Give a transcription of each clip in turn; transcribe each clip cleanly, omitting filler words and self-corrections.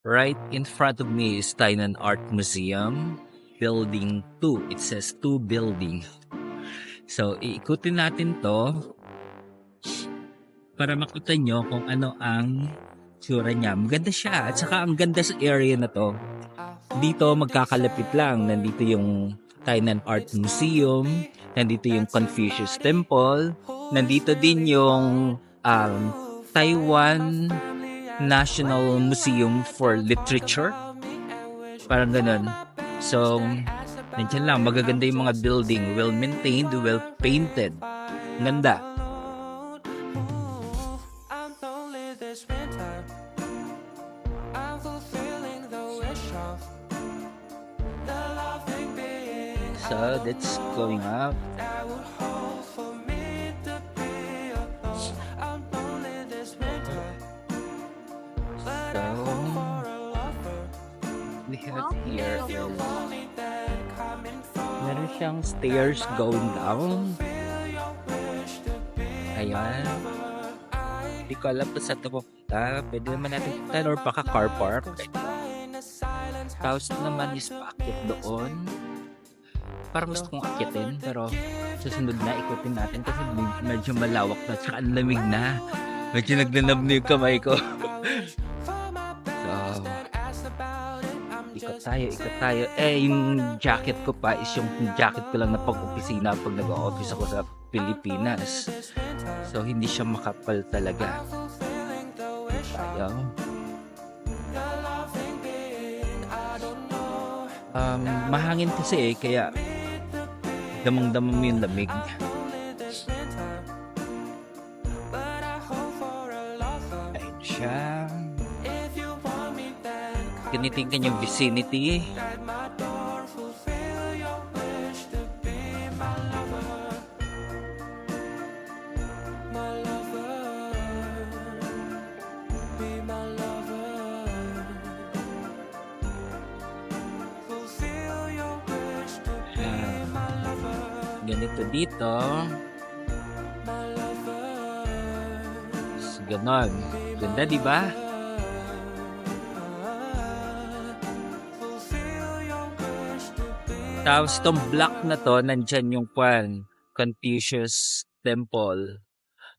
Right in front of me is Tainan Art Museum, Building 2. It says 2 building. So, iikutin natin to para makita nyo kung ano ang tsura niya. Maganda siya at saka ang ganda sa area na to. Dito magkakalapit lang. Nandito yung Tainan Art Museum, nandito yung Confucius Temple, nandito din yung Taiwan National Museum for Literature. Parang ganun. So, nandiyan lang. Magaganda yung mga building. Well-maintained, well-painted. Ganda. So, that's going up. We have here is meron siyang stairs going down. Ayan. Hindi ko alam kung saan ito pupunta. Pwede naman natin punta or baka car park. Tapos naman is paakyat doon. Parang gusto kong akyatin pero susunod na ikutin natin kasi medyo malawak na at ang lamig na. Medyo naglanab na yung kamay ko. So, ikot tayo. Yung jacket ko pa is yung jacket ko lang na pag-opisina pag nag-o-office ako sa Pilipinas. So, hindi siya makapal talaga. Tayo. Mahangin kasi kaya damang-damang mo yung lamig. Ayun siya. Tinitingnan yung vicinity. Ganito dito. Ganon. Ganda, di ba? Tapos tong block na to, nandyan yung Confucius Temple.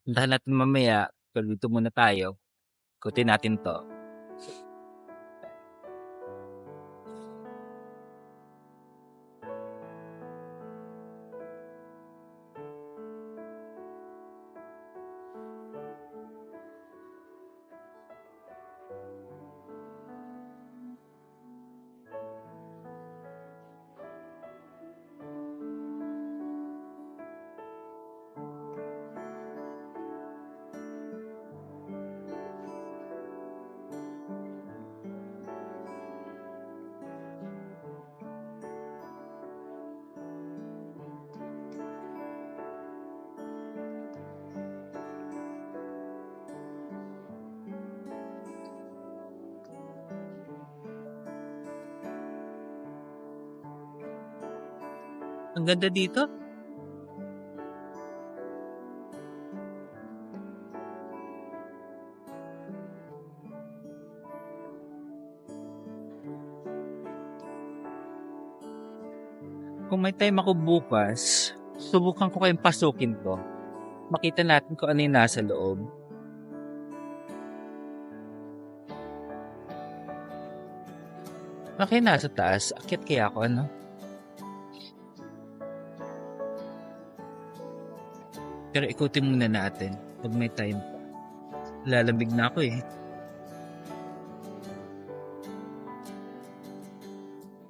Puntahan natin mamaya. Pero dito muna tayo. Ikutin natin to. Ang ganda dito. Kung may time ako bukas, subukan ko kayong pasukin to. Makita natin kung ano yung nasa loob. Okay, nasa taas. Akyat kaya ako, ano? Pero ikutin muna natin pag may time pa. Lalamig na ako eh.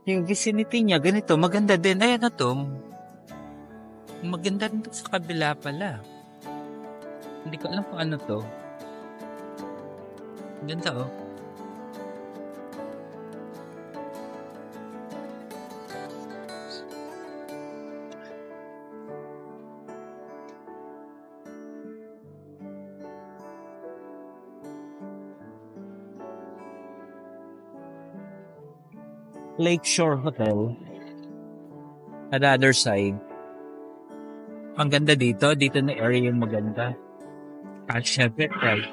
Yung vicinity niya, ganito, maganda din. Ayan na to. Maganda rin sa kabila pala. Hindi ko alam kung ano to. Ganda oh. Lakeshore Hotel. At the other side. Ang ganda dito. Dito na area yung maganda. At syempre, right.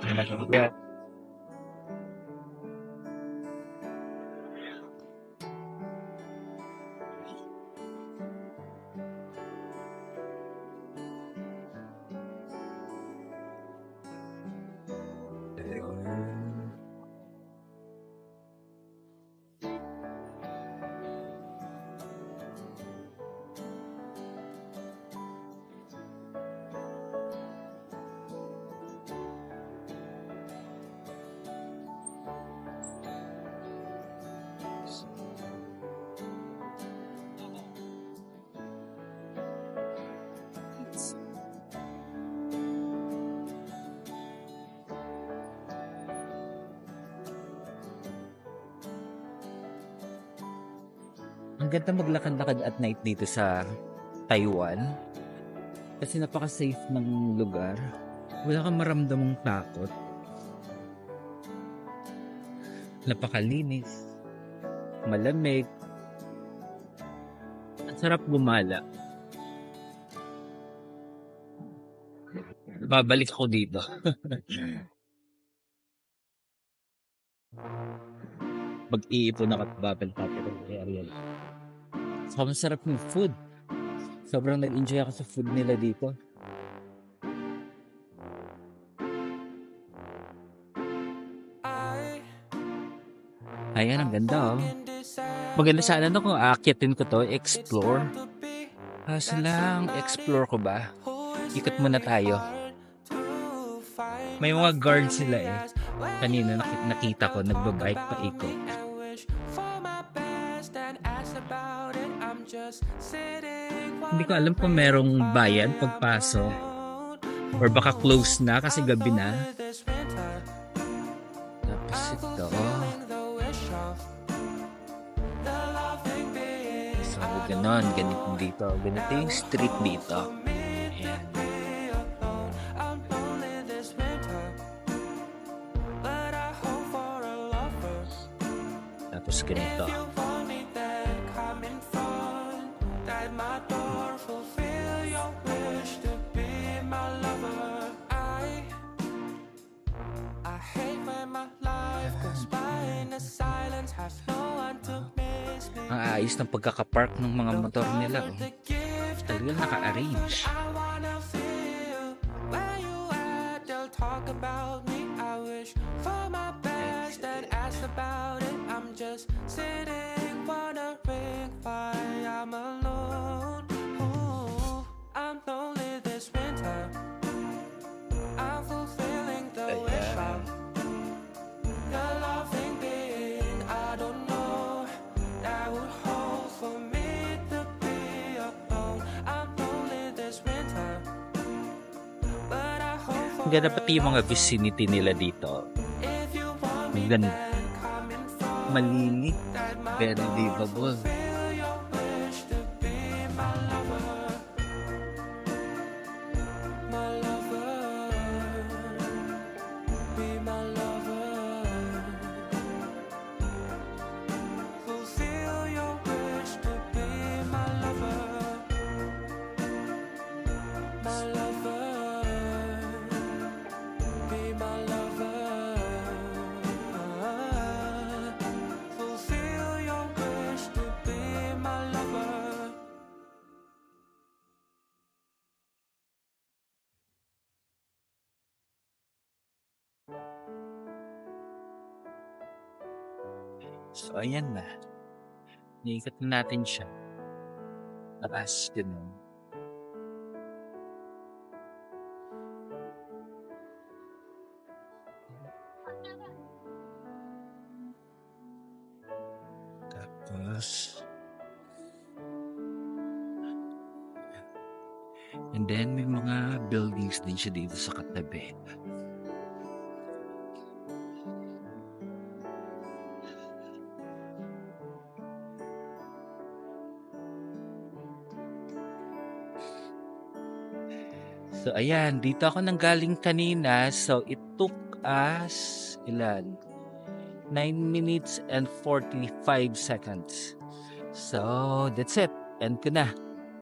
Ang ganda maglakad-lakad at night dito sa Taiwan. Kasi napaka-safe ng lugar. Wala kang maramdamang takot. Napakalinis. Malamig. At sarap gumala. Babalik ako dito. Mag-iipon ako at babalik ako kay Ariel. So, masarap yung food. Sobrang nag-enjoy ako sa food nila dito. Ayan, ang ganda oh. Maganda sana no kung aakyatin ko to, explore. Kaso lang, explore ko ba? Ikot muna tayo. May mga guards sila eh. Kanina nakita ko, nagbabike pa ikot. Hindi ko alam kung merong bayad pagpasok. Or baka close na kasi gabi na. Tapos ito. So, ganon. Ganito dito. Ganito yung street dito. Ayan. Tapos ganito. Ang ayos ng pagkakapark ng mga motor nila. Oh. Talagang naka-arrange. Ganda pati yung mga vicinity nila dito. Ganda. Malilit. Very livable. So, ayan na. Niikot na natin siya. Taas, ganun. Tapos, and then may mga buildings din siya dito sa katabi. So, ayan. Dito ako nanggaling kanina. So, it took us, 9 minutes and 45 seconds. So, that's it. End ko na.